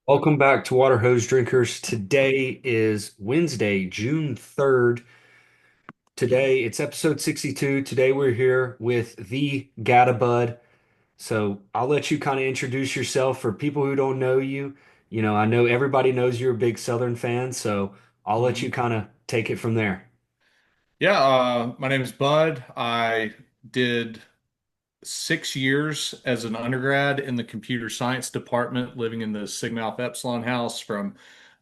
Welcome back to Water Hose Drinkers. Today is Wednesday, June 3rd. Today it's episode 62. Today we're here with the GATA Bud. So I'll let you kind of introduce yourself for people who don't know you. I know everybody knows you're a big Southern fan, so I'll let you Mhm. kind of take it from there. Yeah, my name is Bud. I did 6 years as an undergrad in the computer science department, living in the Sigma Alpha Epsilon house from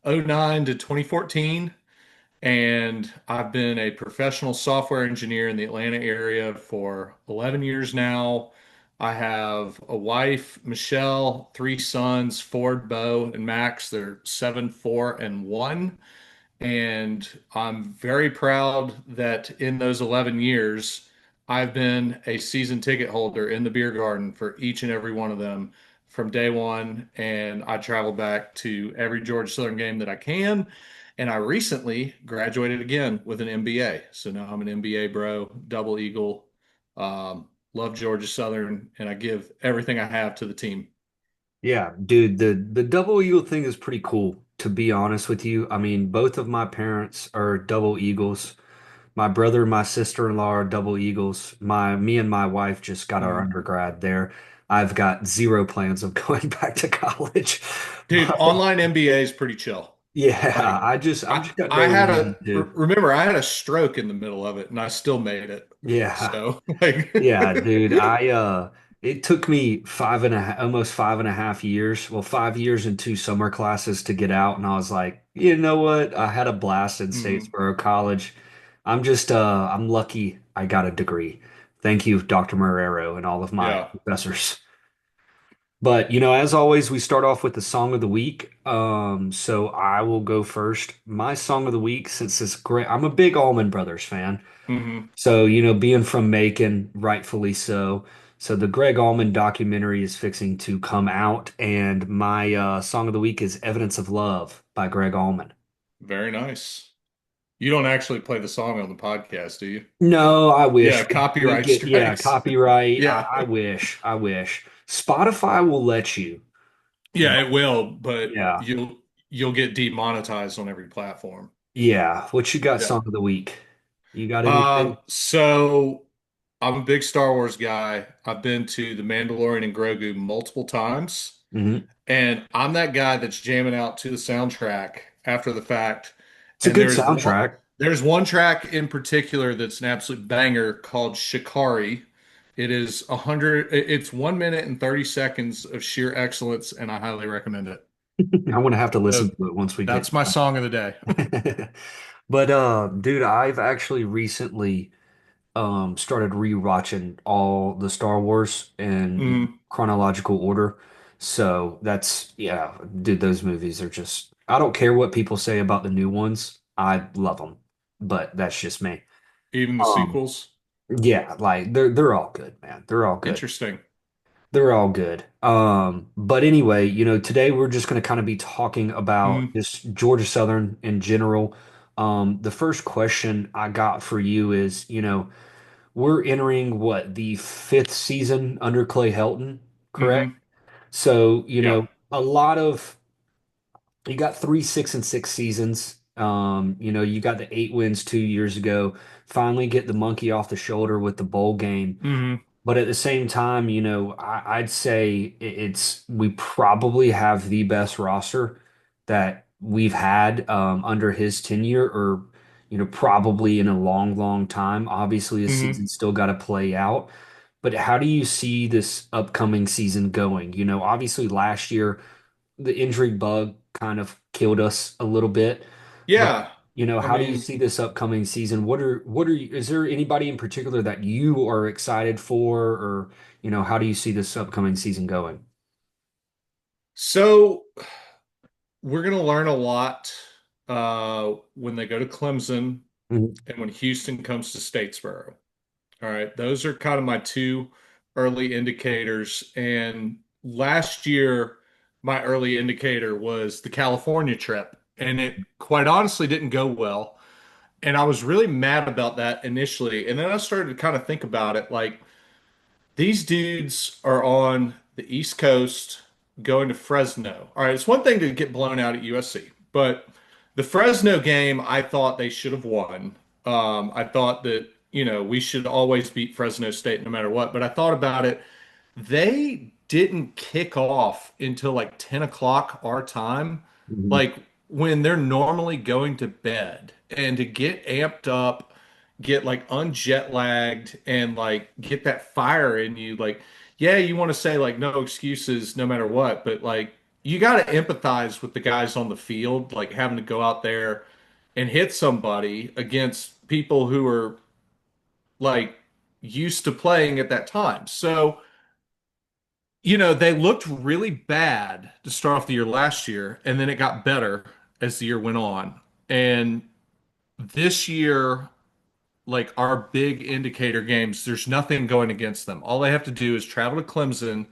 '09 to 2014. And I've been a professional software engineer in the Atlanta area for 11 years now. I have a wife, Michelle, three sons, Ford, Bo, and Max. They're 7, 4, and 1. And I'm very proud that in those 11 years, I've been a season ticket holder in the beer garden for each and every one of them from day one. And I travel back to every Georgia Southern game that I can. And I recently graduated again with an MBA. So now I'm an MBA bro, double eagle. Love Georgia Southern, and I give everything I have to the team. Yeah, dude, the double eagle thing is pretty cool, to be honest with you. I mean, both of my parents are double eagles. My brother and my sister-in-law are double eagles. Me and my wife just got our Mhm. undergrad there. I've got zero plans of going back to college. Dude, But online MBA is pretty chill. yeah, Like I'm I just got I done with had uni a too. remember I had a stroke in the middle of it and I still made it. Yeah. So like Yeah, dude. It took me almost 5.5 years. Well, 5 years and two summer classes to get out, and I was like, you know what? I had a blast in Mhm. Statesboro College. I'm lucky I got a degree. Thank you, Dr. Marrero, and all of my Yeah. professors. But as always, we start off with the song of the week. So I will go first. My song of the week, since it's great, I'm a big Allman Brothers fan. Hmm. So, being from Macon, rightfully so. So the Greg Allman documentary is fixing to come out, and my song of the week is Evidence of Love by Greg Allman. Very nice. You don't actually play the song on the podcast, do you? No, I Yeah, wish we copyright get, yeah, strikes. copyright. Yeah. I wish. Spotify will let you, Yeah, but it will, but yeah, you'll get demonetized on every platform. yeah. What you got Yeah. song of the week? You got anything? So I'm a big Star Wars guy. I've been to The Mandalorian and Grogu multiple times. Hmm. And I'm that guy that's jamming out to the soundtrack after the fact. It's a And good soundtrack. there's one track in particular that's an absolute banger called Shikari. It's 1 minute and 30 seconds of sheer excellence, and I highly recommend it. I'm gonna have to listen So to it once we get that's my song of the day. done. But dude, I've actually recently started rewatching all the Star Wars in Mm, chronological order. So that's yeah, dude, those movies are just I don't care what people say about the new ones. I love them. But that's just me. even the Um sequels. yeah, like they're all good, man. They're all good. Interesting. They're all good. But anyway, today we're just going to kind of be talking about Mm, just Georgia Southern in general. The first question I got for you is, we're entering what, the fifth season under Clay Helton, correct? hmm. So, Yeah. a lot of you got three, 6-6 seasons. You got the 8 wins 2 years ago. Finally get the monkey off the shoulder with the bowl game. Hmm. But at the same time, I'd say we probably have the best roster that we've had under his tenure, or probably in a long, long time. Obviously, the Hmm. season's still got to play out. But how do you see this upcoming season going? Obviously last year the injury bug kind of killed us a little bit. But Yeah. I how do you mean, see this upcoming season? Is there anybody in particular that you are excited for, or how do you see this upcoming season going? so we're going to learn a lot when they go to Clemson Mhm. and when Houston comes to Statesboro. All right, those are kind of my two early indicators. And last year, my early indicator was the California trip, and it quite honestly didn't go well. And I was really mad about that initially. And then I started to kind of think about it like these dudes are on the East Coast. going to Fresno. All right, it's one thing to get blown out at USC, but the Fresno game, I thought they should have won. I thought that, we should always beat Fresno State no matter what. But I thought about it. They didn't kick off until like 10 o'clock our time, Mhm. like when they're normally going to bed. And to get amped up, get like unjet lagged, and like get that fire in you, like, yeah, you want to say like no excuses no matter what, but like you got to empathize with the guys on the field, like having to go out there and hit somebody against people who are like used to playing at that time. So, they looked really bad to start off the year last year, and then it got better as the year went on. And this year, like our big indicator games, there's nothing going against them. All they have to do is travel to Clemson,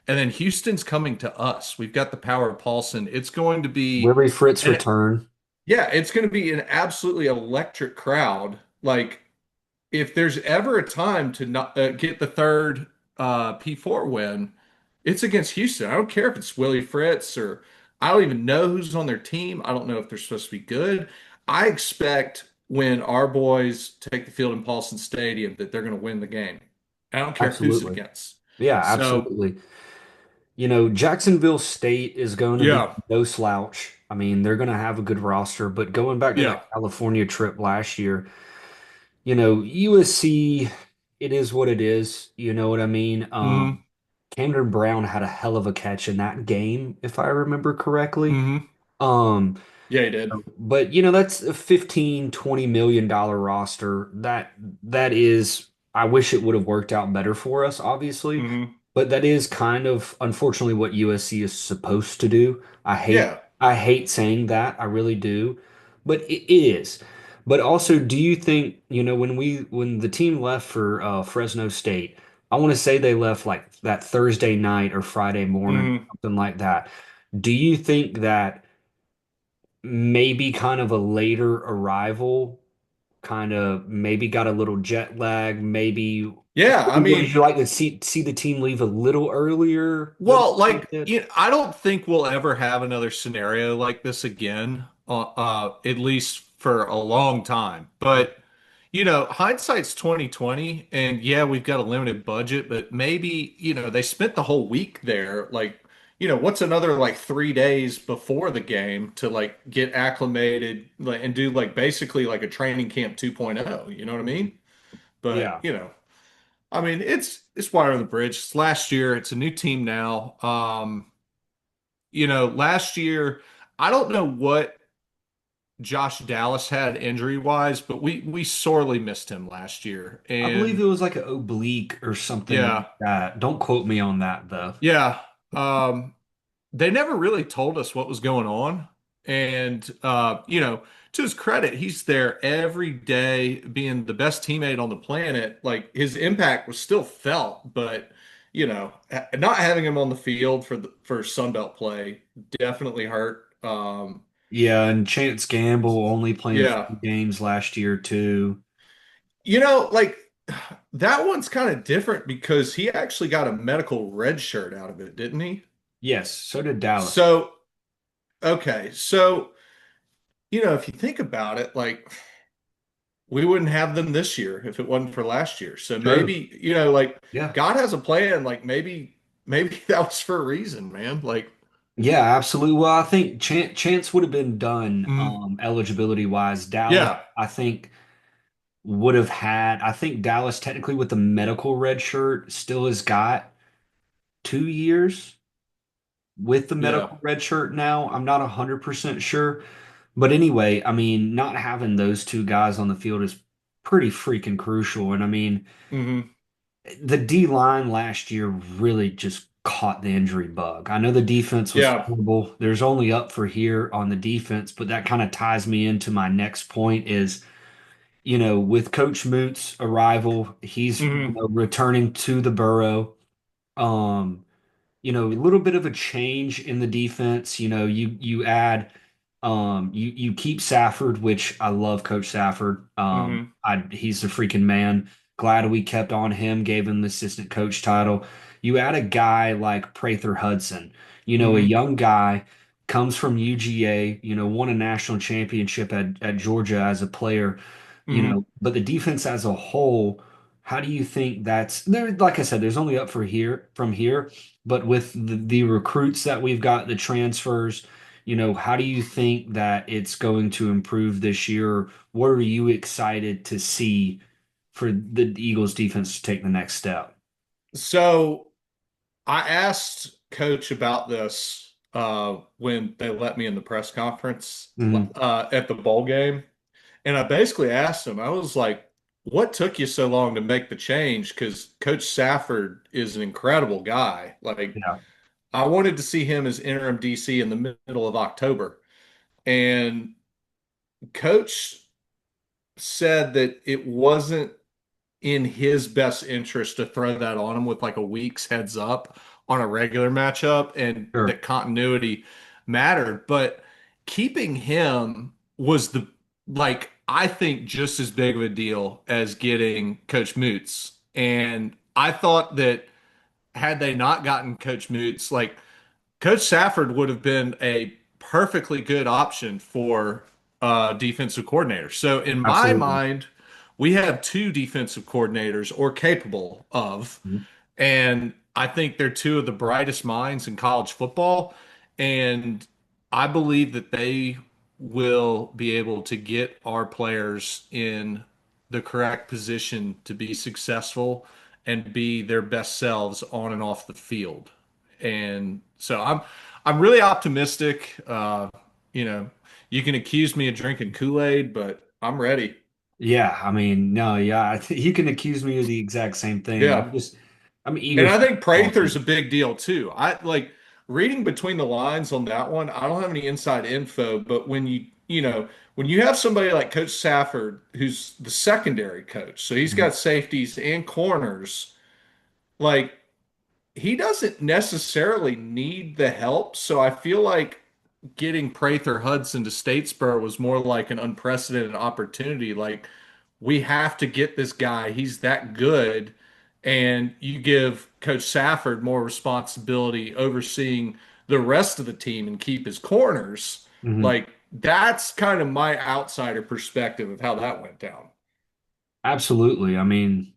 and then Houston's coming to us. We've got the power of Paulson. It's going to be Willie Fritz an return. yeah, it's going to be an absolutely electric crowd. Like if there's ever a time to not get the third P4 win, it's against Houston. I don't care if it's Willie Fritz or I don't even know who's on their team. I don't know if they're supposed to be good. I expect when our boys take the field in Paulson Stadium that they're going to win the game. I don't care who's it Absolutely. against. Yeah, So, absolutely. Jacksonville State is going to be yeah, no slouch. I mean, they're going to have a good roster, but going back to that yeah. California trip last year, USC, it is what it is. You know what I mean? Hmm. Camden Brown had a hell of a catch in that game, if I remember correctly. Hmm. Um, Yeah, he did. but that's a 15, $20 million roster. That is, I wish it would have worked out better for us, obviously. Hmm. But that is kind of unfortunately what USC is supposed to do. Yeah. I hate saying that, I really do. But it is. But also, do you think, when the team left for Fresno State, I want to say they left like that Thursday night or Friday morning, Hmm. something like that. Do you think that maybe kind of a later arrival, kind of maybe got a little jet lag, maybe Yeah, I would mean, you like to see the team leave a little earlier than well, they like, did? I don't think we'll ever have another scenario like this again, at least for a long time. But, hindsight's 2020, and yeah, we've got a limited budget, but maybe, they spent the whole week there. Like, what's another like 3 days before the game to like get acclimated, like, and do like basically like a training camp 2.0, you know what I mean? But, Yeah. I mean, it's water on the bridge. It's last year. It's a new team now. Last year, I don't know what Josh Dallas had injury wise, but we sorely missed him last year. I believe And it was like an oblique or something like yeah, that. Don't quote me on that though. yeah. They never really told us what was going on. And to his credit, he's there every day being the best teammate on the planet. Like his impact was still felt, but not having him on the field for Sunbelt play definitely hurt. Yeah, and Chance Gamble only playing Yeah. 3 games last year too. Like that one's kind of different because he actually got a medical red shirt out of it, didn't he? Yes, so did Dallas. So, okay. So, if you think about it, like we wouldn't have them this year if it wasn't for last year. So True. maybe, like Yeah. God has a plan. Like maybe that was for a reason, man. Like, Yeah, absolutely. Well, I think Chance would have been done mm, eligibility wise. Dallas, yeah. I think would have had, I think Dallas technically with the medical red shirt still has got 2 years with the Yeah. medical red shirt now. I'm not 100% sure. But anyway, I mean, not having those two guys on the field is pretty freaking crucial. And I mean, Hmm. the D line last year really just caught the injury bug. I know the defense was Yeah. horrible. There's only up for here on the defense, but that kind of ties me into my next point is, with Coach Moot's arrival, he's, Hmm. returning to the Burrow. Um, a little bit of a change in the defense. You add you keep Safford, which I love Coach Safford. Hmm. He's a freaking man. Glad we kept on him, gave him the assistant coach title. You add a guy like Prather Hudson, a Hmm. young guy comes from UGA, won a national championship at Georgia as a player, Hmm. but the defense as a whole, how do you think that's there? Like I said, there's only up for here from here, but with the recruits that we've got, the transfers, how do you think that it's going to improve this year? What are you excited to see for the Eagles defense to take the next step? So I asked Coach about this when they let me in the press conference Hmm. at the bowl game. And I basically asked him, I was like, what took you so long to make the change? Because Coach Safford is an incredible guy. Like, Yeah, I wanted to see him as interim DC in the middle of October. And Coach said that it wasn't in his best interest to throw that on him with like a week's heads up on a regular matchup and sure. that continuity mattered. But keeping him was I think just as big of a deal as getting Coach Moots. And I thought that had they not gotten Coach Moots, like Coach Safford would have been a perfectly good option for defensive coordinator. So in my Absolutely. mind, we have two defensive coordinators or capable of, Mhm. and I think they're two of the brightest minds in college football. And I believe that they will be able to get our players in the correct position to be successful and be their best selves on and off the field. And so I'm really optimistic. You know, you can accuse me of drinking Kool-Aid, but I'm ready. Yeah, I mean, no, yeah, you can accuse me of the exact same thing. Yeah. I'm eager And I for think football Prather's a season. big deal too. I like reading between the lines on that one. I don't have any inside info, but when you have somebody like Coach Safford, who's the secondary coach, so he's Mhm. got safeties and corners, like he doesn't necessarily need the help. So I feel like getting Prather Hudson to Statesboro was more like an unprecedented opportunity. Like, we have to get this guy. He's that good. And you give Coach Safford more responsibility overseeing the rest of the team and keep his corners. Mhm. Like, that's kind of my outsider perspective of how that went down. Absolutely. I mean,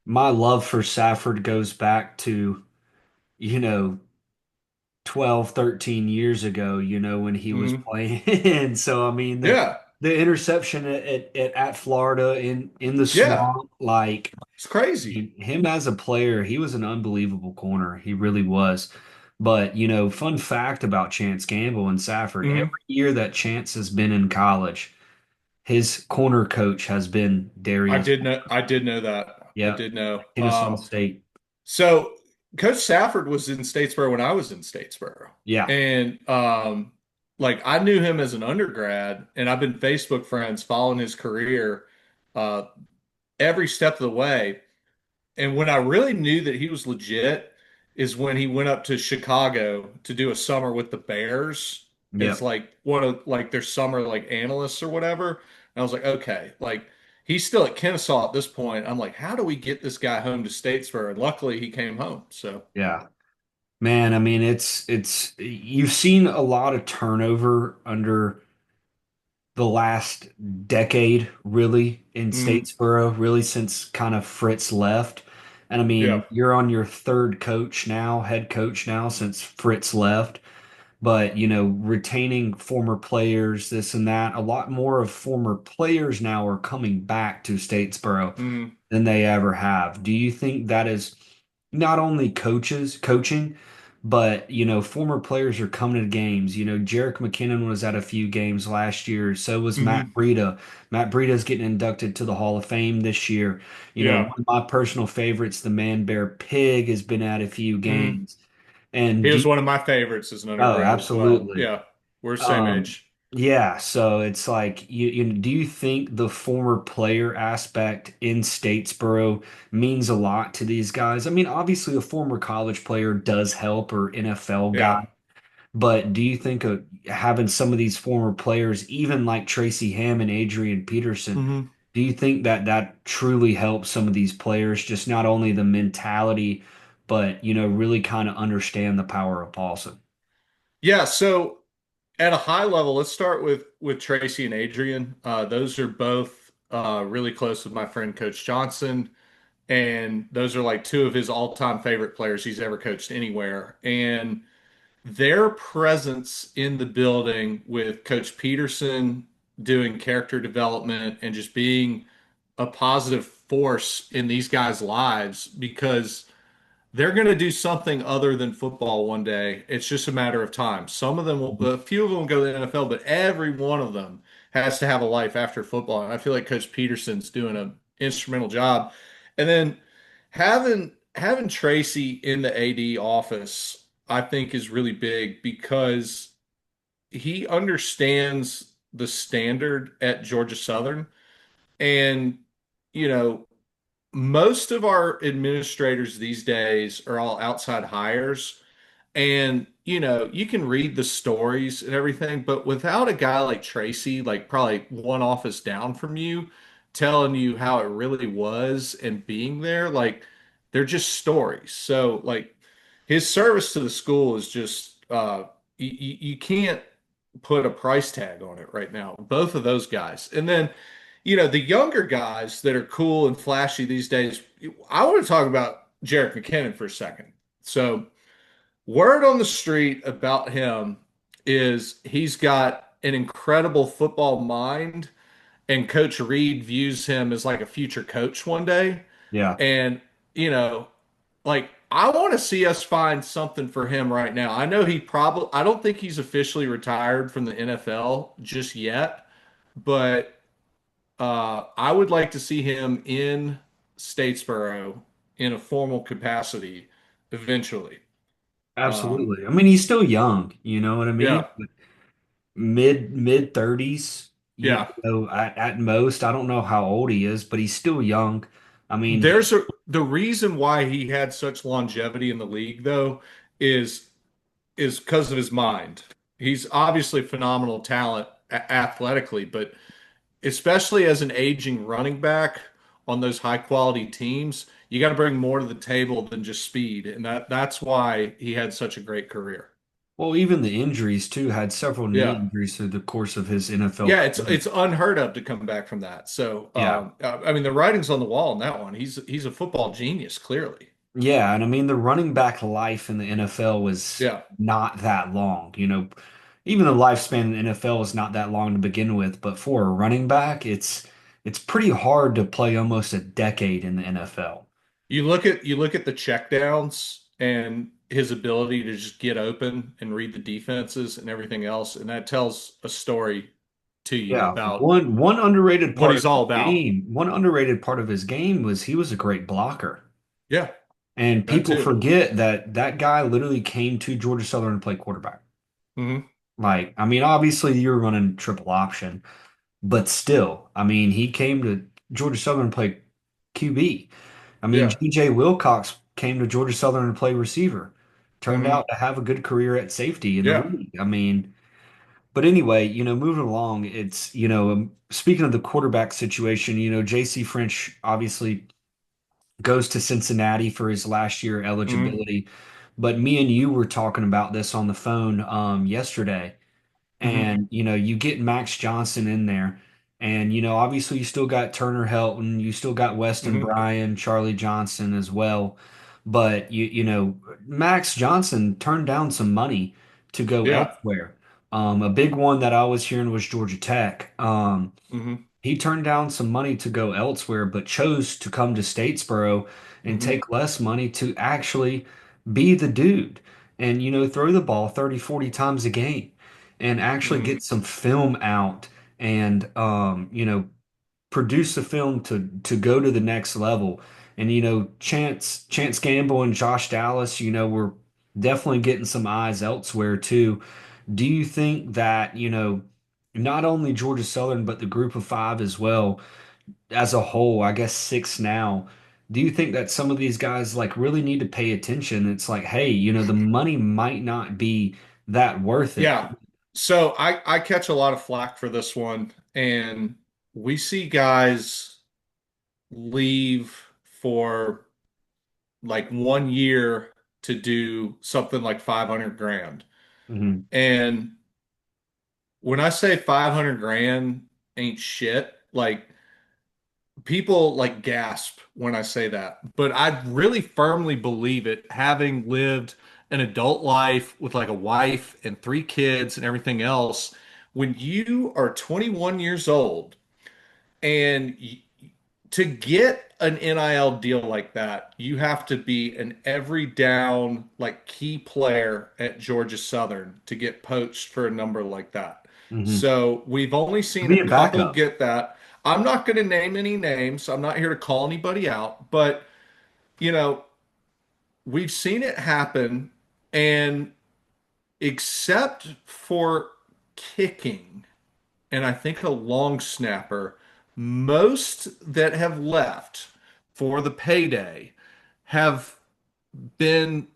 my love for Safford goes back to, you know, 12, 13 years ago, when he was Hmm. playing. And so, I mean, Yeah. the interception at Florida in the Yeah. swamp, like, It's crazy. him as a player, he was an unbelievable corner. He really was. But, fun fact about Chance Gamble and Safford, every Hmm. year that Chance has been in college, his corner coach has been Darius. I did know that. I Yeah, did know. Kennesaw State. So Coach Safford was in Statesboro when I was in Statesboro. Yeah, And like I knew him as an undergrad and I've been Facebook friends following his career uh every step of the way. And when I really knew that he was legit is when he went up to Chicago to do a summer with the Bears yeah, as like one of like their summer like analysts or whatever. And I was like, okay, like he's still at Kennesaw at this point. I'm like, how do we get this guy home to Statesboro? And luckily he came home. So yeah. Man, I mean, it's you've seen a lot of turnover under the last decade, really, in mhm. Statesboro, really since kind of Fritz left. And I Yeah. mean, you're on your third coach now, head coach now, since Fritz left. But, retaining former players, this and that, a lot more of former players now are coming back to Statesboro Mhm. than they ever have. Do you think that is not only coaches coaching, but former players are coming to games. Jerick McKinnon was at a few games last year. So was Matt Mhm. Breida. Matt Breida's getting inducted to the Hall of Fame this year. Yeah. One of my personal favorites, the Man Bear Pig, has been at a few Mhm. games. And He was one of my favorites as an oh, undergrad as well. absolutely. Yeah. We're the same Um, age. yeah, so it's like do you think the former player aspect in Statesboro means a lot to these guys? I mean, obviously a former college player does help or NFL guy, Yeah. but do you think having some of these former players, even like Tracy Ham and Adrian Peterson, Mhm. do Do you think that that truly helps some of these players, just not only the mentality, but really kind of understand the power of Paulson? Yeah, so at a high level, let's start with Tracy and Adrian. Those are both really close with my friend Coach Johnson, and those are like two of his all-time favorite players he's ever coached anywhere. And their presence in the building with Coach Peterson doing character development and just being a positive force in these guys' lives because they're going to do something other than football one day. It's just a matter of time. Some of them will, a few of them will go to the NFL, but every one of them has to have a life after football. And I feel like Coach Peterson's doing an instrumental job. And then having Tracy in the AD office, I think is really big because he understands the standard at Georgia Southern. And, you know, most of our administrators these days are all outside hires. And, you can read the stories and everything, but without a guy like Tracy, like probably one office down from you, telling you how it really was and being there, like they're just stories. So, like, his service to the school is just, you can't put a price tag on it right now. Both of those guys. And then, the younger guys that are cool and flashy these days, I want to talk about Jarek McKinnon for a second. So, word on the street about him is he's got an incredible football mind, and Coach Reed views him as like a future coach one day. Yeah, And, you know, like I want to see us find something for him right now. I know I don't think he's officially retired from the NFL just yet, but I would like to see him in Statesboro in a formal capacity eventually. Um, absolutely. I mean, he's still young, you know what I mean? yeah, Mid 30s, yeah. at most. I don't know how old he is, but he's still young. I mean, The reason why he had such longevity in the league though is is because of his mind. He's obviously phenomenal talent athletically, but especially as an aging running back on those high quality teams, you got to bring more to the table than just speed, and that's why he had such a great career. well, even the injuries too, had several knee Yeah. injuries through the course of his NFL Yeah, it's career. it's unheard of to come back from that. So, Yeah. I mean, the writing's on the wall on that one. He's a football genius, clearly. Yeah, and I mean the running back life in the NFL was Yeah. not that long. Even the lifespan in the NFL is not that long to begin with, but for a running back, it's pretty hard to play almost a decade in the NFL. You look at the checkdowns and his ability to just get open and read the defenses and everything else, and that tells a story to you Yeah, about one underrated what part of he's all his about. game, one underrated part of his game was he was a great blocker. Yeah, And that people too. forget that that guy literally came to Georgia Southern to play quarterback. Hmm. Like, I mean, obviously you were running triple option, but still, I mean, he came to Georgia Southern to play QB. I mean, Yeah. G.J. Wilcox came to Georgia Southern to play receiver. Turned Hmm. out to have a good career at safety in the Yeah. league. I mean, but anyway, moving along, it's, speaking of the quarterback situation, J.C. French obviously goes to Cincinnati for his last year Hmm. eligibility. But me and you were talking about this on the phone yesterday. Hmm. And, you get Max Johnson in there. And, obviously you still got Turner Helton, you still got Weston Hmm. Bryan, Charlie Johnson as well. But Max Johnson turned down some money to go Yeah. elsewhere. A big one that I was hearing was Georgia Tech. Hmm. He turned down some money to go elsewhere, but chose to come to Statesboro and Hmm. take less money to actually be the dude and, throw the ball 30, 40 times a game and actually Hmm. get some film out and, produce a film to go to the next level. And, Chance Gamble and Josh Dallas, were definitely getting some eyes elsewhere too. Do you think that, not only Georgia Southern, but the group of five as well, as a whole, I guess six now, do you think that some of these guys like really need to pay attention? It's like, hey, the money might not be that worth it. Yeah. So I catch a lot of flack for this one, and we see guys leave for like 1 year to do something like 500 grand. Hmm. And when I say 500 grand ain't shit, like people like gasp when I say that. But I really firmly believe it, having lived an adult life with like a wife and three kids and everything else. When you are 21 years old and to get an NIL deal like that, you have to be an every down, like key player at Georgia Southern to get poached for a number like that. Hmm. So we've only seen a Be a couple backup. get that. I'm not going to name any names. I'm not here to call anybody out, but you know, we've seen it happen, and except for kicking, and I think a long snapper, most that have left for the payday have been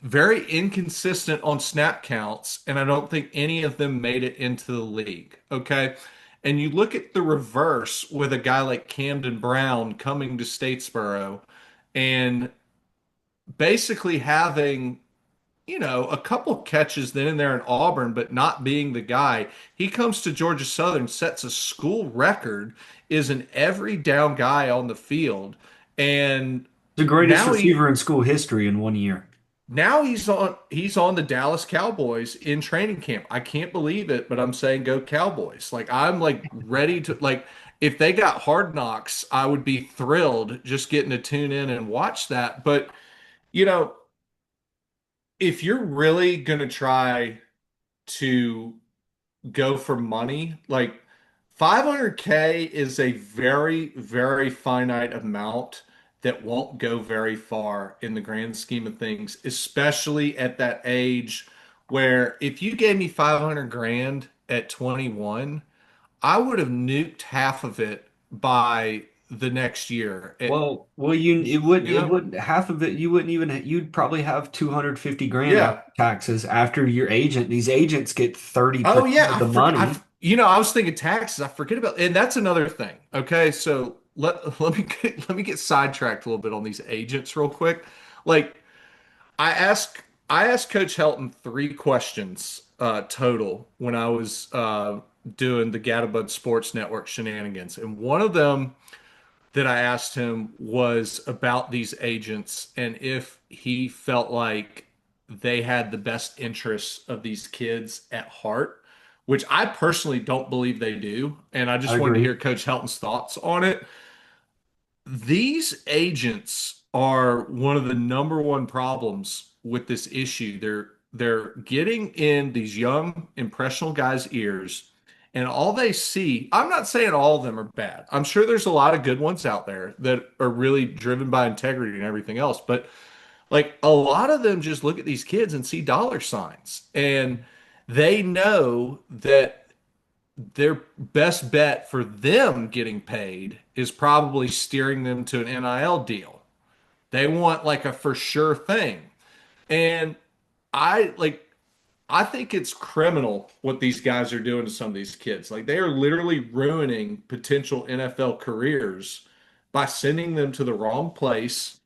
very inconsistent on snap counts, and I don't think any of them made it into the league. Okay. And you look at the reverse with a guy like Camden Brown coming to Statesboro and basically having a couple catches then and there in Auburn, but not being the guy. He comes to Georgia Southern, sets a school record, is an every down guy on the field, and The greatest now he receiver in school history in 1 year. now he's on the Dallas Cowboys in training camp. I can't believe it, but I'm saying go Cowboys. Like I'm like ready to like if they got Hard Knocks, I would be thrilled just getting to tune in and watch that. But you know, if you're really gonna try to go for money, like 500K is a very, very finite amount that won't go very far in the grand scheme of things, especially at that age where if you gave me 500 grand at 21, I would have nuked half of it by the next year. Well, it wouldn't half of it. You wouldn't even. You'd probably have 250 grand after Yeah. taxes after your agent. These agents get Oh 30% yeah, of the money. I was thinking taxes. I forget about, and that's another thing. Okay, so let me get sidetracked a little bit on these agents real quick. Like I asked Coach Helton three questions total when I was doing the GATA Bud Sports Network shenanigans, and one of them that I asked him was about these agents and if he felt like they had the best interests of these kids at heart, which I personally don't believe they do. And I I just wanted to agree. hear Coach Helton's thoughts on it. These agents are one of the number one problems with this issue. They're getting in these young impressionable guys' ears, and all they see, I'm not saying all of them are bad. I'm sure there's a lot of good ones out there that are really driven by integrity and everything else, but like a lot of them just look at these kids and see dollar signs, and they know that their best bet for them getting paid is probably steering them to an NIL deal. They want like a for sure thing. And I think it's criminal what these guys are doing to some of these kids. Like they are literally ruining potential NFL careers by sending them to the wrong place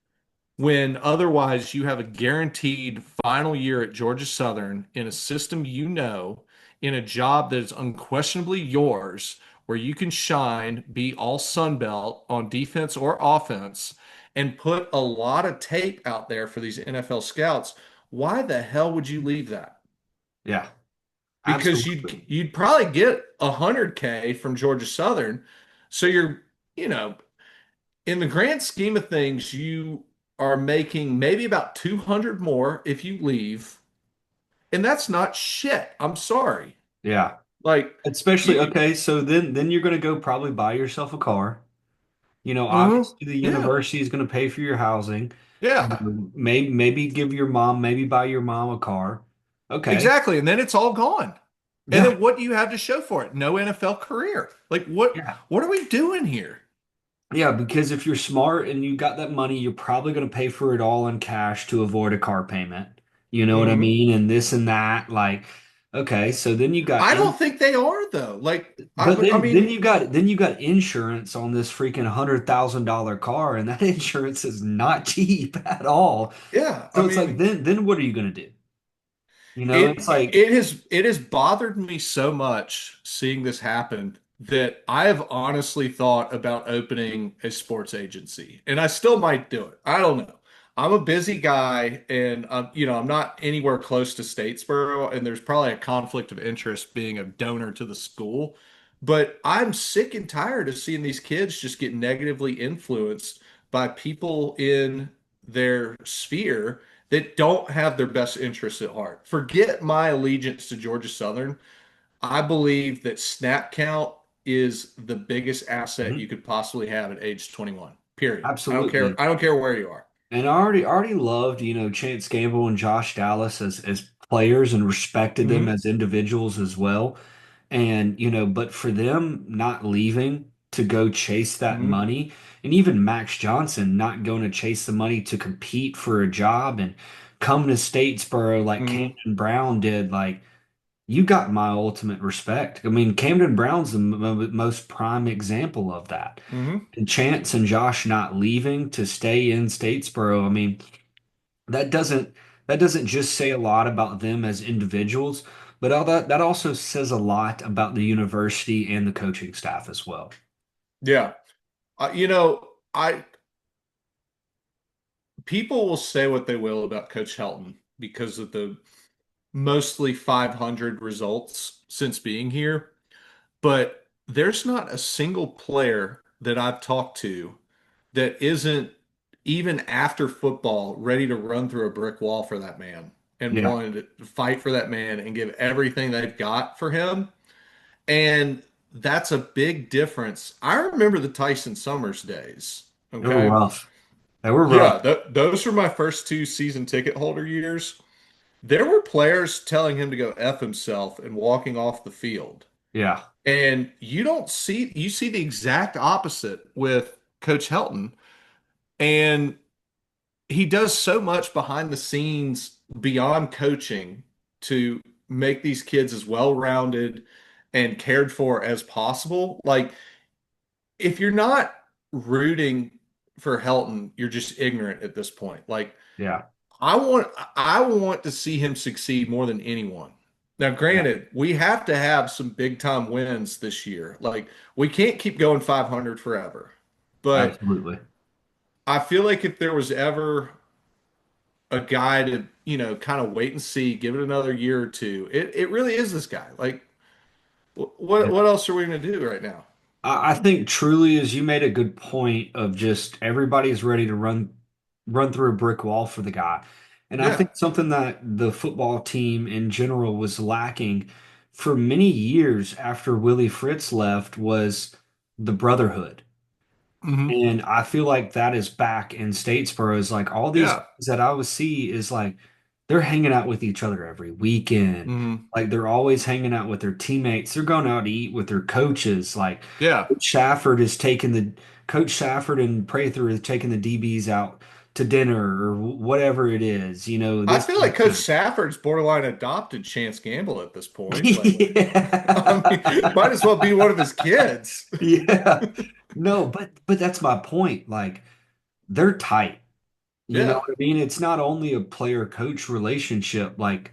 when otherwise you have a guaranteed final year at Georgia Southern in a system in a job that is unquestionably yours, where you can shine, be all Sun Belt on defense or offense, and put a lot of tape out there for these NFL scouts. Why the hell would you leave that? Yeah, Because absolutely. you'd probably get 100K from Georgia Southern. So you know, in the grand scheme of things, you are making maybe about 200 more if you leave, and that's not shit. I'm sorry. Yeah. Like Especially you, okay, so then you're gonna go probably buy yourself a car. uh, Obviously the yeah, university is gonna pay for your housing. yeah, Maybe give your mom, maybe buy your mom a car. Okay. exactly. And then it's all gone. And Yeah. then what do you have to show for it? No NFL career. Like what? Yeah. What are we doing here? Yeah, because if you're smart and you got that money, you're probably going to pay for it all in cash to avoid a car payment. You know what I Hmm. mean? And this and that. Like, Okay, so then you got I in, don't think they are though. Like but I then mean, you got insurance on this freaking $100,000 car, and that insurance is not cheap at all. yeah, I So it's like mean, then what are you gonna do? It's it like, it has bothered me so much seeing this happen that I have honestly thought about opening a sports agency, and I still might do it. I don't know. I'm a busy guy, and I'm not anywhere close to Statesboro, and there's probably a conflict of interest being a donor to the school. But I'm sick and tired of seeing these kids just get negatively influenced by people in their sphere that don't have their best interests at heart. Forget my allegiance to Georgia Southern. I believe that snap count is the biggest asset you mhm, could possibly have at age 21. Period. I don't absolutely. care. I don't care where you are. And I already loved, Chance Gamble and Josh Dallas as players and respected them Hmm. as individuals as well. And, but for them not leaving to go chase that Hmm. money, and even Max Johnson not going to chase the money to compete for a job and come to Statesboro like Hmm. Camden Brown did, like you got my ultimate respect. I mean, Camden Brown's the most prime example of that. Hmm. And Chance and Josh not leaving to stay in Statesboro, I mean, that doesn't that doesn't just say a lot about them as individuals, but all that also says a lot about the university and the coaching staff as well. Yeah. I people will say what they will about Coach Helton because of the mostly 500 results since being here. But there's not a single player that I've talked to that isn't, even after football, ready to run through a brick wall for that man and Yeah. wanted to fight for that man and give everything they've got for him. And that's a big difference. I remember the Tyson Summers days. They were Okay. rough. They were rough. Yeah, those were my first two season ticket holder years. There were players telling him to go F himself and walking off the field. Yeah. And you see the exact opposite with Coach Helton. And he does so much behind the scenes beyond coaching to make these kids as well-rounded and cared for as possible. Like, if you're not rooting for Helton, you're just ignorant at this point. Like, Yeah. I want to see him succeed more than anyone. Now, Yeah. granted, we have to have some big time wins this year. Like, we can't keep going 500 forever. But Absolutely. I feel like if there was ever a guy to, kind of wait and see, give it another year or two, it really is this guy. Like, what else are we going to do right now? I think truly is you made a good point of just everybody's ready to run through a brick wall for the guy. And I Yeah. think something that the football team in general was lacking for many years after Willie Fritz left was the brotherhood. Hmm. And I feel like that is back in Statesboro. Is like all these Yeah. guys that I would see is like they're hanging out with each other every weekend. Hmm. Like they're always hanging out with their teammates. They're going out to eat with their coaches. Like Yeah. Coach Shafford is taking the Coach Shafford and Prather is taking the DBs out to dinner or whatever it is. I This feel and like Coach that. Safford's borderline adopted Chance Gamble at this point. Like, I mean, Yeah. might as well be one of his kids. Yeah. No, but that's my point. Like they're tight. You know Yeah. what I mean? It's not only a player coach relationship. Like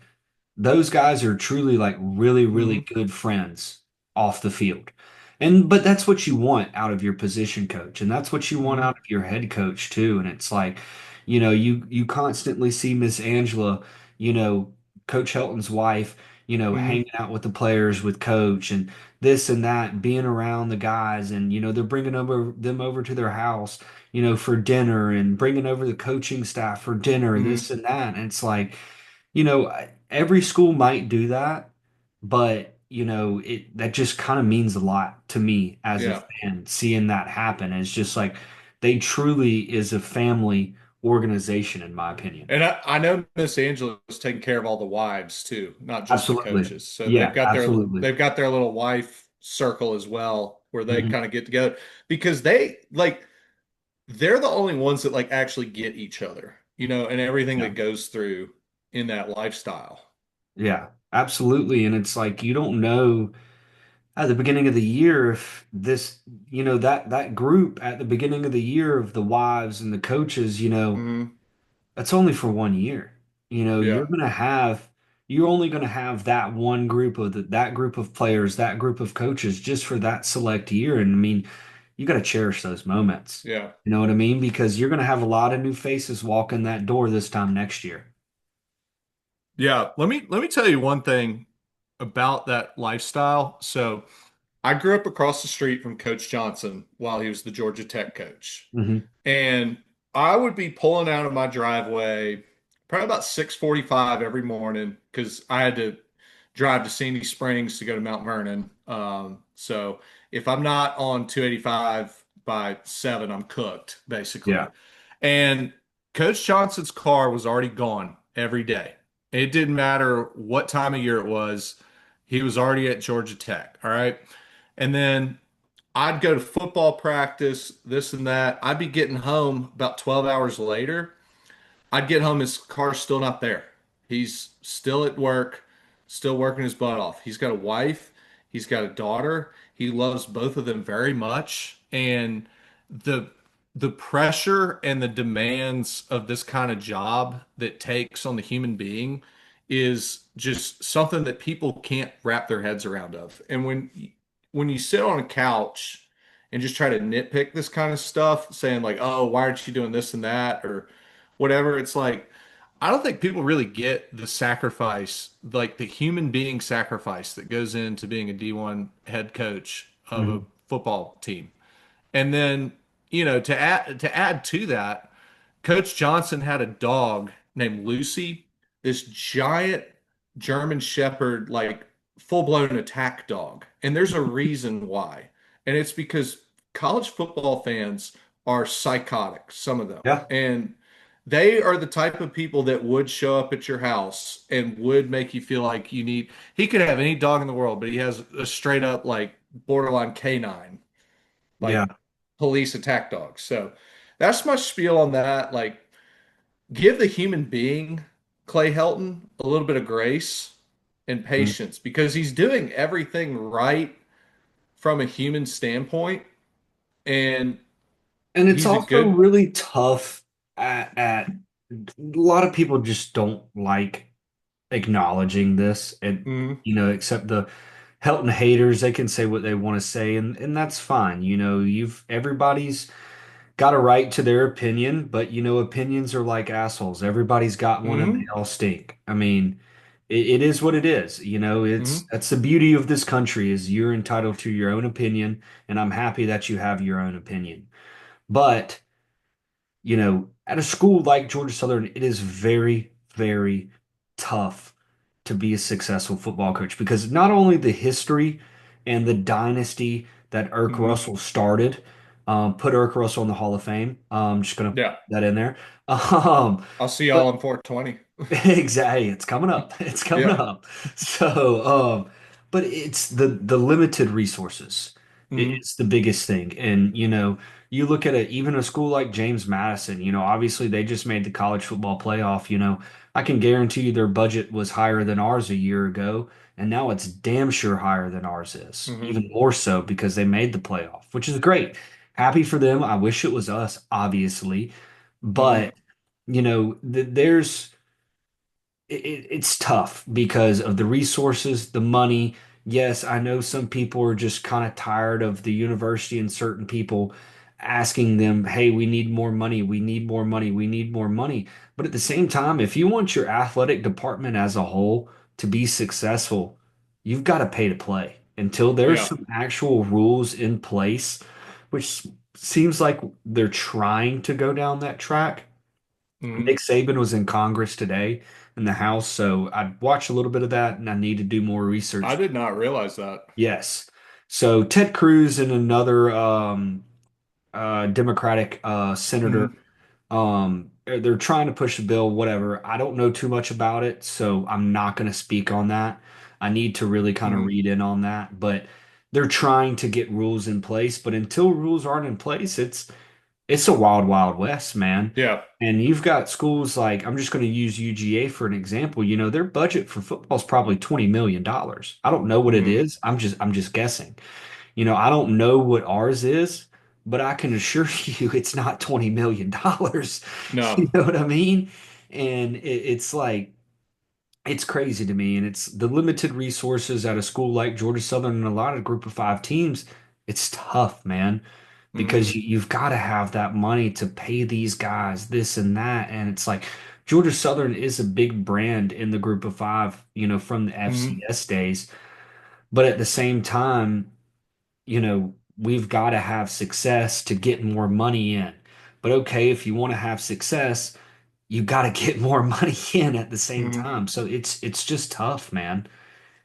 those guys are truly like really, really Hmm. good friends off the field. But that's what you want out of your position coach. And that's what you want Hmm. out of your head coach too. And it's like, you constantly see Miss Angela, you know, Coach Helton's wife, Hmm. hanging out with the players with coach and this and that, being around the guys. And, they're bringing them over to their house, for dinner and bringing over the coaching staff for dinner, Hmm. this and that. And it's like, every school might do that, but it that just kind of means a lot to me as a Yeah. fan seeing that happen. It's just like they truly is a family organization, in my opinion. And I know Miss Angela is taking care of all the wives too, not just the Absolutely. coaches. So Yeah, absolutely. they've got their little wife circle as well, where they Mhm. kind of get together because they're the only ones that like actually get each other, and everything Yeah. that goes through in that lifestyle. Yeah, absolutely. And it's like you don't know at the beginning of the year if this, that group at the beginning of the year of the wives and the coaches, Hmm. that's only for 1 year. Yeah. You're only going to have that one group of that group of players, that group of coaches just for that select year. And I mean, you got to cherish those moments. Yeah. You know what I mean? Because you're going to have a lot of new faces walk in that door this time next year. Yeah. Let me tell you one thing about that lifestyle. So I grew up across the street from Coach Johnson while he was the Georgia Tech coach. Hmm. And I would be pulling out of my driveway probably about 6:45 every morning because I had to drive to Sandy Springs to go to Mount Vernon. So if I'm not on 285 by 7, I'm cooked, basically. Yeah. And Coach Johnson's car was already gone every day. It didn't matter what time of year it was. He was already at Georgia Tech. All right. And then I'd go to football practice, this and that. I'd be getting home about 12 hours later. I'd get home, his car's still not there. He's still at work, still working his butt off. He's got a wife, he's got a daughter. He loves both of them very much. And the the pressure and the demands of this kind of job that takes on the human being is just something that people can't wrap their heads around of. And when you sit on a couch and just try to nitpick this kind of stuff, saying like, "Oh, why aren't you doing this and that?" or whatever. It's like, I don't think people really get the sacrifice, like the human being sacrifice that goes into being a D1 head coach of a Hmm. football team. And then, to add to that, Coach Johnson had a dog named Lucy, this giant German Shepherd, like full-blown attack dog. And there's a reason why. And it's because college football fans are psychotic, some of them. Yeah. And they are the type of people that would show up at your house and would make you feel like he could have any dog in the world, but he has a straight up like borderline canine, Yeah. like police attack dogs. So that's my spiel on that. Like, give the human being, Clay Helton, a little bit of grace and Mhm. patience because he's doing everything right from a human standpoint. And And it's he's a also good, really tough at a lot of people just don't like acknowledging this and mm, except the Helton haters, they can say what they want to say and that's fine. You've everybody's got a right to their opinion, but opinions are like assholes. Everybody's got one and they mm, all stink. I mean, it is what it is. It's mm, that's the beauty of this country is you're entitled to your own opinion, and I'm happy that you have your own opinion. But at a school like Georgia Southern, it is very, very tough to be a successful football coach because not only the history and the dynasty that Irk mm. Russell started, put Irk Russell in the Hall of Fame. Just gonna put Yeah. that in there. Um, I'll see but y'all in 420. exactly. It's coming up. It's coming Yeah. up. So, but it's the limited resources. Mm, It's the biggest thing. And, you look at it, even a school like James Madison, obviously they just made the college football playoff. I can guarantee you their budget was higher than ours a year ago. And now it's damn sure higher than ours is, mm, even more so because they made the playoff, which is great. Happy for them. I wish it was us, obviously. mm, But, there's it's tough because of the resources, the money. Yes, I know some people are just kind of tired of the university and certain people asking them, hey, we need more money, we need more money, we need more money. But at the same time, if you want your athletic department as a whole to be successful, you've got to pay to play until there's yeah. some actual rules in place, which seems like they're trying to go down that track. Mm. Nick Saban was in Congress today in the House, so I watched a little bit of that and I need to do more I research. did not realize that. Yes. So Ted Cruz and another Democratic senator, Mm, they're trying to push a bill, whatever. I don't know too much about it, so I'm not going to speak on that. I need to really kind of mm, read in on that, but they're trying to get rules in place, but until rules aren't in place, it's a wild, wild west, man. Yeah. And you've got schools like, I'm just going to use UGA for an example. Their budget for football is probably $20 million. I don't know what it Mm, is. I'm just guessing. I don't know what ours is, but I can assure you it's not $20 million. dollars. no. You know what I mean? And it's like, it's crazy to me. And it's the limited resources at a school like Georgia Southern and a lot of group of five teams. It's tough, man, because Mm, you've got to have that money to pay these guys this and that. And it's like Georgia Southern is a big brand in the group of five, from the mm, FCS days. But at the same time, we've got to have success to get more money in. But okay, if you want to have success, you got to get more money in at the same mm. time. So it's just tough, man.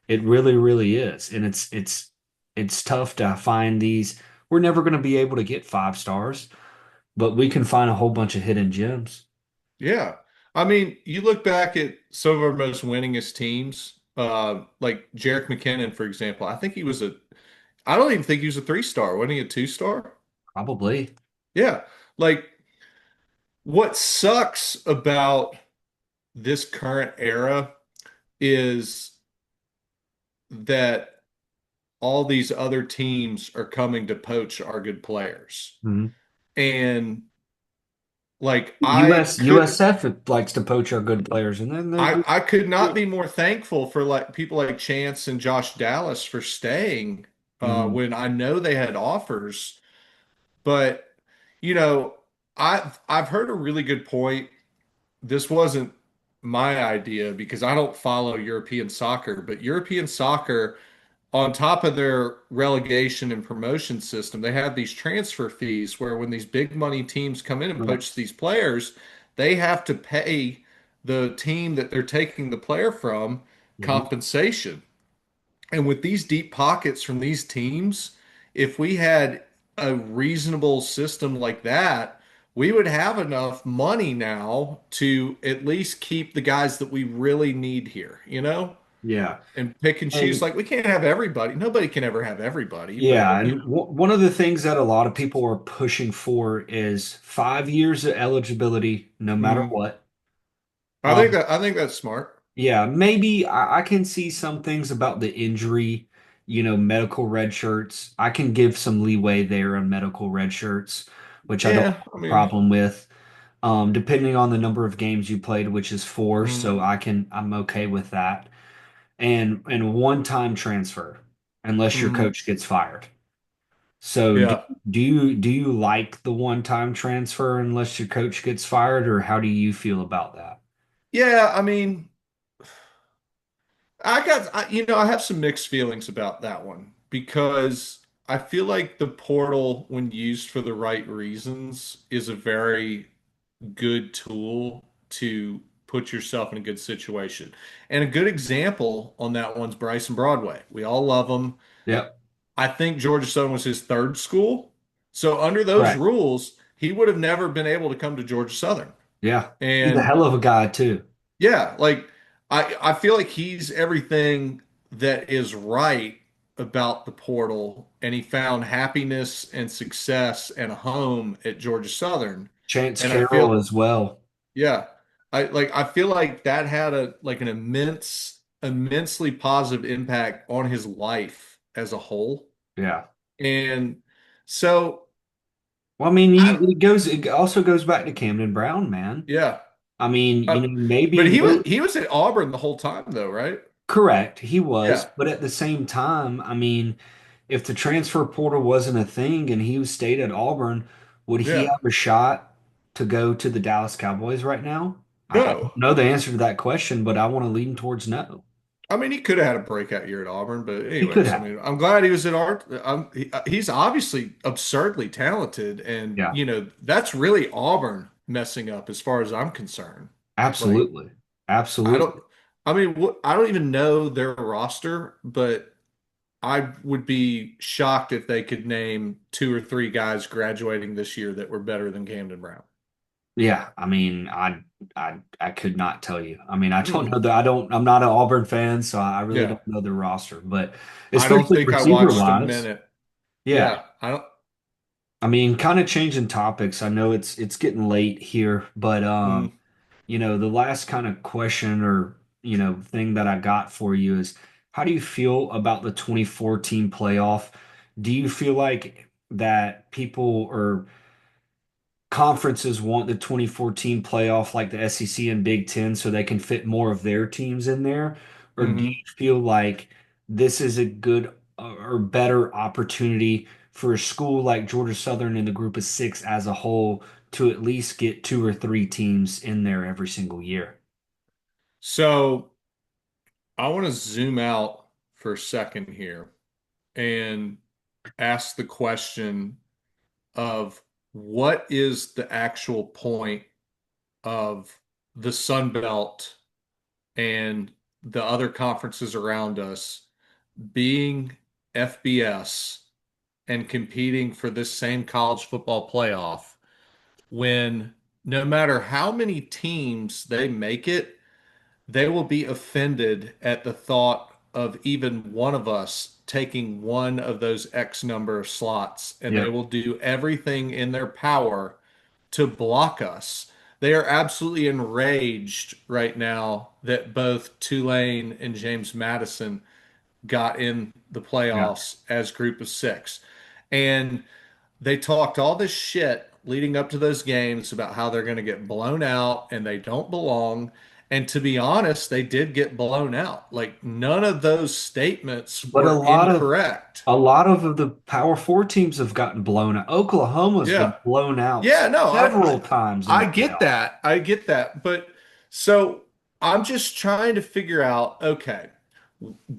It really, really is. And it's tough to find these. We're never going to be able to get 5 stars, but we can find a whole bunch of hidden gems. Yeah. I mean, you look back at some of our most winningest teams, like Jarek McKinnon, for example. I don't even think he was a 3-star. Wasn't he a 2-star? Probably. Yeah. Like, what sucks about this current era is that all these other teams are coming to poach our good players. Mhm. And like USF likes to poach our good players, and then they I could not do. be more thankful for like people like Chance and Josh Dallas for staying Mhm. when I know they had offers. But you know, I've heard a really good point. This wasn't my idea because I don't follow European soccer, but European soccer, on top of their relegation and promotion system, they have these transfer fees where when these big money teams come in and Right. poach these players, they have to pay the team that they're taking the player from Mhm. compensation. And with these deep pockets from these teams, if we had a reasonable system like that, we would have enough money now to at least keep the guys that we really need here, Yeah. and pick and choose. And Like we can't have everybody. Nobody can ever have everybody, but yeah, and one of the things that a lot of people are pushing for is 5 years of eligibility, no matter mm, what. I think Um, that I think that's smart. yeah, maybe I can see some things about the injury, medical red shirts. I can give some leeway there on medical red shirts, which I don't Yeah, have I a mean, problem with. Depending on the number of games you played, which is four, mm, so I'm okay with that. And one-time transfer, unless your mm, coach gets fired. So yeah, do you like the one-time transfer unless your coach gets fired, or how do you feel about that? yeah. I mean, I have some mixed feelings about that one because I feel like the portal, when used for the right reasons, is a very good tool to put yourself in a good situation. And a good example on that one's Bryson Broadway. We all love him. Yep. I think Georgia Southern was his third school. So under those Correct. rules, he would have never been able to come to Georgia Southern. Yeah. He's a And hell of a guy too. yeah, like I feel like he's everything that is right about the portal, and he found happiness and success and a home at Georgia Southern. Chance And I Carroll feel, as well. yeah, I feel like that had an immensely positive impact on his life as a whole. Yeah. And so Well, I mean, I it also goes back to Camden Brown, man. yeah. I mean, Uh, but maybe he was at Auburn the whole time though, right? correct, he was, Yeah. but at the same time, I mean, if the transfer portal wasn't a thing and he stayed at Auburn, would he Yeah. have a shot to go to the Dallas Cowboys right now? I don't No. know the answer to that question, but I want to lean towards no. I mean, he could have had a breakout year at Auburn, but He could anyways, I have. mean, I'm glad he was at Art. He's obviously absurdly talented, and Yeah, that's really Auburn messing up as far as I'm concerned. Like, absolutely. I don't, Absolutely. I mean, I don't even know their roster, but I would be shocked if they could name two or three guys graduating this year that were better than Camden Brown. Yeah, I mean, I could not tell you. I mean, I don't know Mm, that I'm not an Auburn fan, so I really yeah, don't know the roster, but I don't especially think I receiver watched a wise, minute. yeah. Yeah, I don't. I mean, kind of changing topics. I know it's getting late here, but Mm. the last kind of question or, thing that I got for you is how do you feel about the 2014 playoff? Do you feel like that people or conferences want the 2014 playoff like the SEC and Big Ten so they can fit more of their teams in there? Or do you Hmm. feel like this is a good or better opportunity for a school like Georgia Southern in the group of six as a whole to at least get two or three teams in there every single year? So I want to zoom out for a second here and ask the question of what is the actual point of the Sun Belt and the other conferences around us being FBS and competing for this same college football playoff when no matter how many teams they make it, they will be offended at the thought of even one of us taking one of those X number of slots, and they Yep. will do everything in their power to block us. They are absolutely enraged right now that both Tulane and James Madison got in the Yeah. playoffs as group of six. And they talked all this shit leading up to those games about how they're going to get blown out and they don't belong. And to be honest, they did get blown out. Like none of those statements But were incorrect. a lot of the Power Four teams have gotten blown out. Oklahoma's been Yeah. blown out Yeah, no, several times in I the get playoff. that. I get that. But so I'm just trying to figure out, okay,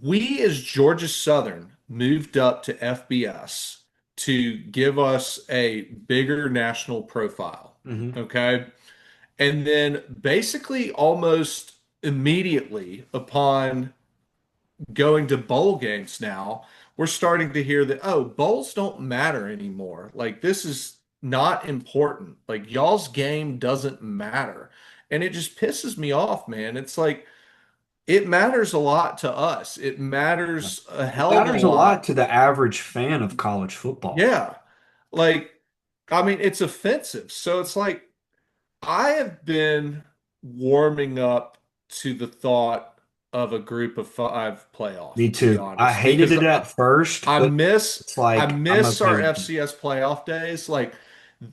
we as Georgia Southern moved up to FBS to give us a bigger national profile. Hmm. Okay. And then basically almost immediately upon going to bowl games now, we're starting to hear that, oh, bowls don't matter anymore. Like, this is not important. Like, y'all's game doesn't matter. And it just pisses me off, man. It's like, it matters a lot to us. It matters a It hell of a matters a lot lot. to the average fan of college football. Yeah. Like, I mean, it's offensive. So it's like, I have been warming up to the thought of a group of five playoff, Me to be too. I honest, hated because it at first, I but miss it's I like I'm miss okay our with it. FCS playoff days. Like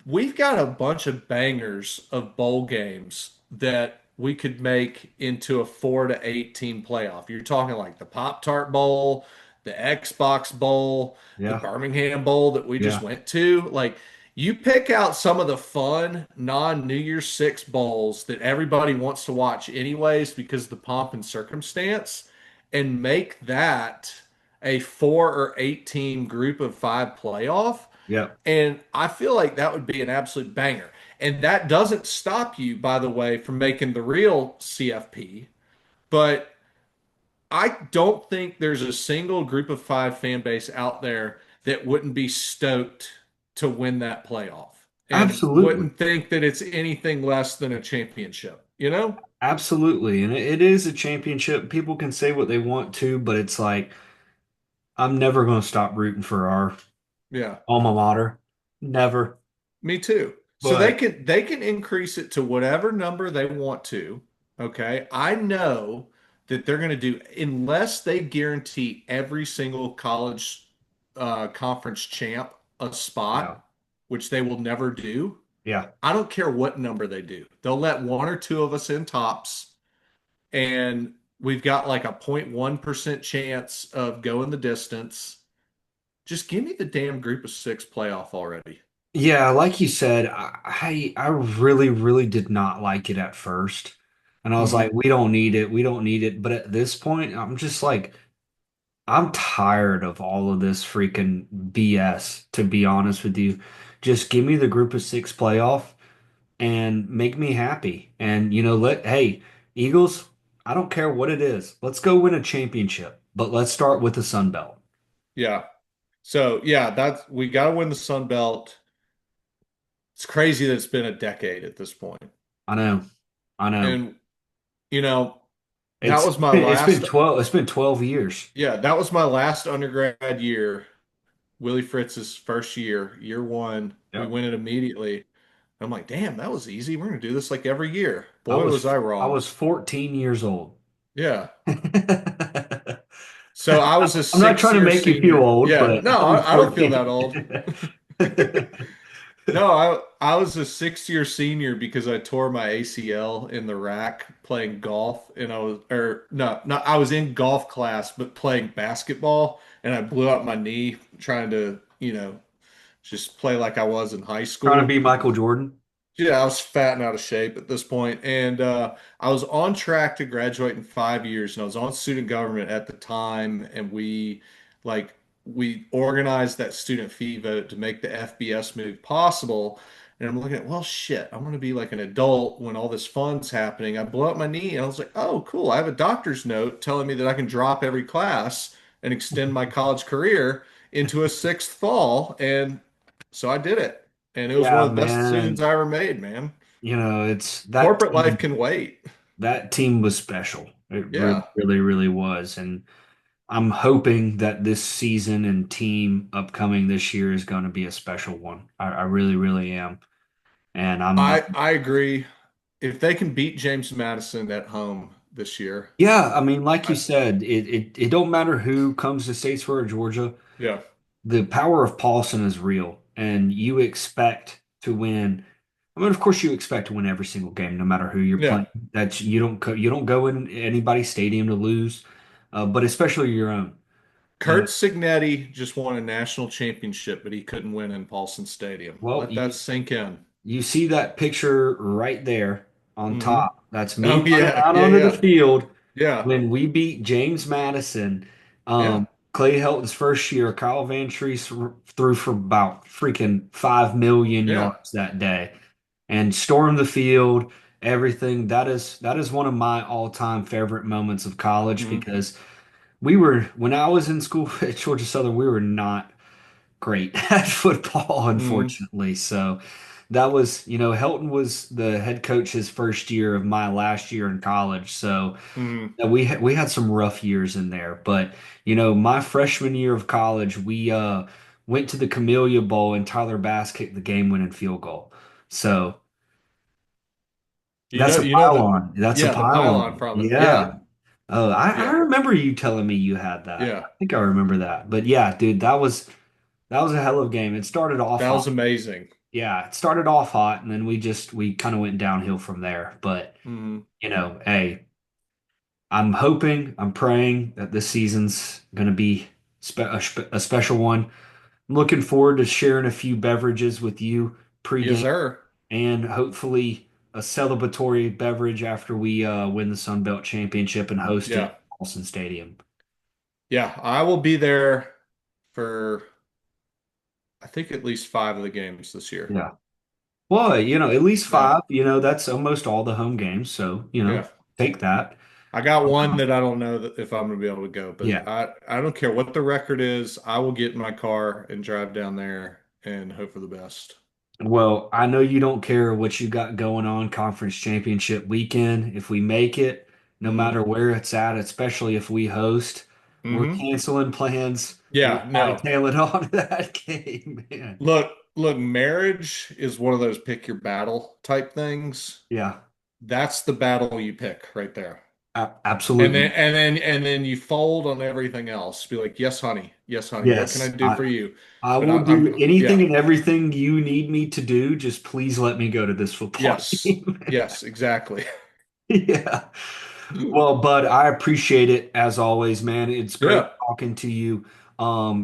we've got a bunch of bangers of bowl games that we could make into a 4 to 8 team playoff. You're talking like the Pop-Tart Bowl, the Xbox Bowl, the Yeah, Birmingham Bowl that we just yeah, went to. Like you pick out some of the fun non-New Year's Six bowls that everybody wants to watch anyways because of the pomp and circumstance, and make that a 4 or 8 team group of five playoff. yeah. And I feel like that would be an absolute banger. And that doesn't stop you, by the way, from making the real CFP. But I don't think there's a single group of five fan base out there that wouldn't be stoked to win that playoff and Absolutely. wouldn't think that it's anything less than a championship, you know? Absolutely. And it is a championship. People can say what they want to, but it's like I'm never going to stop rooting for our Yeah. alma mater. Never. Me too. So But they can increase it to whatever number they want to. Okay. I know that they're going to do unless they guarantee every single college conference champ a yeah, spot, which they will never do. yeah, I don't care what number they do. They'll let one or two of us in tops, and we've got like a 0.1% chance of going the distance. Just give me the damn group of six playoff already. yeah. Like you said, I really, really did not like it at first. And I was like, Hmm. we don't need it. We don't need it. But at this point, I'm just like, I'm tired of all of this freaking BS, to be honest with you. Just give me the group of six playoff and make me happy. And, hey, Eagles, I don't care what it is. Let's go win a championship, but let's start with the Sun Belt. Yeah. So yeah, that's we got to win the Sun Belt. It's crazy that it's been a decade at this point. I know. I know. And you know, that It's was my it's been last 12 it's been 12 years. yeah, that was my last undergrad year Willie Fritz's first year, year one. We Yep. win it immediately. I'm like, damn, that was easy. We're gonna do this like every year. I Boy, was was I I wrong. was 14 years old. Yeah. I'm So I was a not trying to six-year make you feel senior. old, Yeah. but No, I was I don't feel that 14. old. No, I was a six-year senior because I tore my ACL in the rack playing golf, and I was or no, no, I was in golf class but playing basketball, and I blew out my knee trying to, just play like I was in high Trying to school. be Michael Jordan. Yeah, I was fat and out of shape at this point, and I was on track to graduate in 5 years, and I was on student government at the time, and like we organized that student fee vote to make the FBS move possible. And I'm looking at, well, shit, I'm going to be like an adult when all this fun's happening. I blow up my knee, and I was like, oh, cool, I have a doctor's note telling me that I can drop every class and extend my college career into a sixth fall, and so I did it. And it was one Yeah, of the best decisions man. I ever made, man. It's that Corporate life team. can wait. That team was special. It really, Yeah. really, really was. And I'm hoping that this season and team upcoming this year is going to be a special one. I really, really am. And I agree. If they can beat James Madison at home this year, yeah, I mean, like you I said, it don't matter who comes to Statesboro, Georgia. yeah. The power of Paulson is real, and you expect to win. I mean, of course, you expect to win every single game, no matter who you're Yeah. playing. That's you don't go in anybody's stadium to lose, but especially your own. Kurt And Signetti just won a national championship, but he couldn't win in Paulson Stadium. well, Let that sink in. you see that picture right there on Hmm. top. That's me Oh running yeah, out yeah, onto the yeah. field Yeah. when we beat James Madison. Yeah. Clay Helton's first year, Kyle Van Treese threw for about freaking 5 million Yeah. yards that day and stormed the field. Everything that is one of my all-time favorite moments of college Hmm. because when I was in school at Georgia Southern, we were not great at football, Hmm. unfortunately. So that was, Helton was the head coach his first year of my last year in college. So Hmm. yeah, we had some rough years in there. But, my freshman year of college, we went to the Camellia Bowl and Tyler Bass kicked the game-winning field goal. So that's a You know pylon. That's a yeah, the pylon pylon. from it. Yeah. Yeah. Oh, I Yeah. remember you telling me you had that. I Yeah. think I remember that. But yeah, dude, that was a hell of a game. It started off That was hot. amazing. Yeah, it started off hot, and then we kind of went downhill from there. But Hmm. hey, I'm hoping, I'm praying that this season's gonna be a special one. I'm looking forward to sharing a few beverages with you Yes, pregame, sir. and hopefully a celebratory beverage after we win the Sun Belt Championship and host it Yeah. at Paulson Stadium. Yeah, I will be there for I think at least five of the games this year. Yeah. Well, at least Yeah. five. That's almost all the home games. So, Yeah. take that. I got one that I don't know that if I'm going to be able to go, but Yeah. I don't care what the record is. I will get in my car and drive down there and hope for the best. Well, I know you don't care what you got going on conference championship weekend. If we make it, no Mm. matter where it's at, especially if we host, we're Hmm. canceling plans. We're Yeah, no. hightailing on to that game, man. Look, marriage is one of those pick your battle type things. Yeah, That's the battle you pick right there. And then absolutely. you fold on everything else. Be like, yes, honey. Yes, honey. What can I Yes, do for you? I But will do anything yeah. and everything you need me to do. Just please let me go to this football Yes. game. Yes, exactly. Yeah. Well, Bud, I appreciate it as always, man. It's great Yeah. talking to you.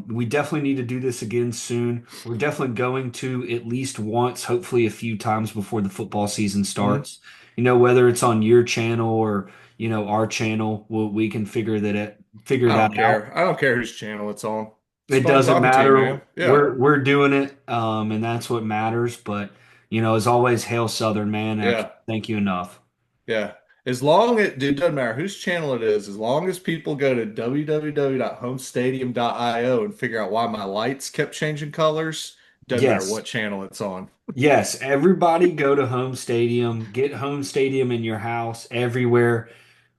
We definitely need to do this again soon. We're definitely going to at least once, hopefully a few times before the football season Mhm. starts. Whether it's on your channel or, our channel, we can figure I that don't out. care. I don't care whose channel it's on. It's It fun doesn't talking to you, matter. man. Yeah. We're doing it, and that's what matters. But, as always, hail Southern, man. I can't Yeah. thank you enough. Yeah. It doesn't matter whose channel it is, as long as people go to www.homestadium.io and figure out why my lights kept changing colors, doesn't matter Yes. what channel it's on. Yes, everybody go to home stadium. Get home stadium in your house everywhere.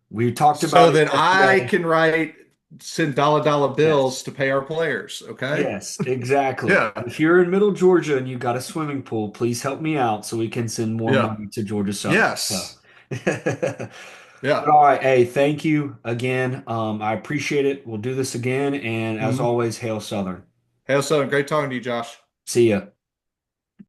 We talked about So it that I yesterday. can write send dollar Yes. bills to pay our players. Okay. Yes, exactly. Yeah. If you're in Middle Georgia and you got a swimming pool, please help me out so we can send more Yeah. money to Georgia Southern. So, Yes. but Yeah. all right, hey, thank you again. I appreciate it. We'll do this again, and as Mhm. always, hail Southern. Hey, so great talking to you, Josh. See ya.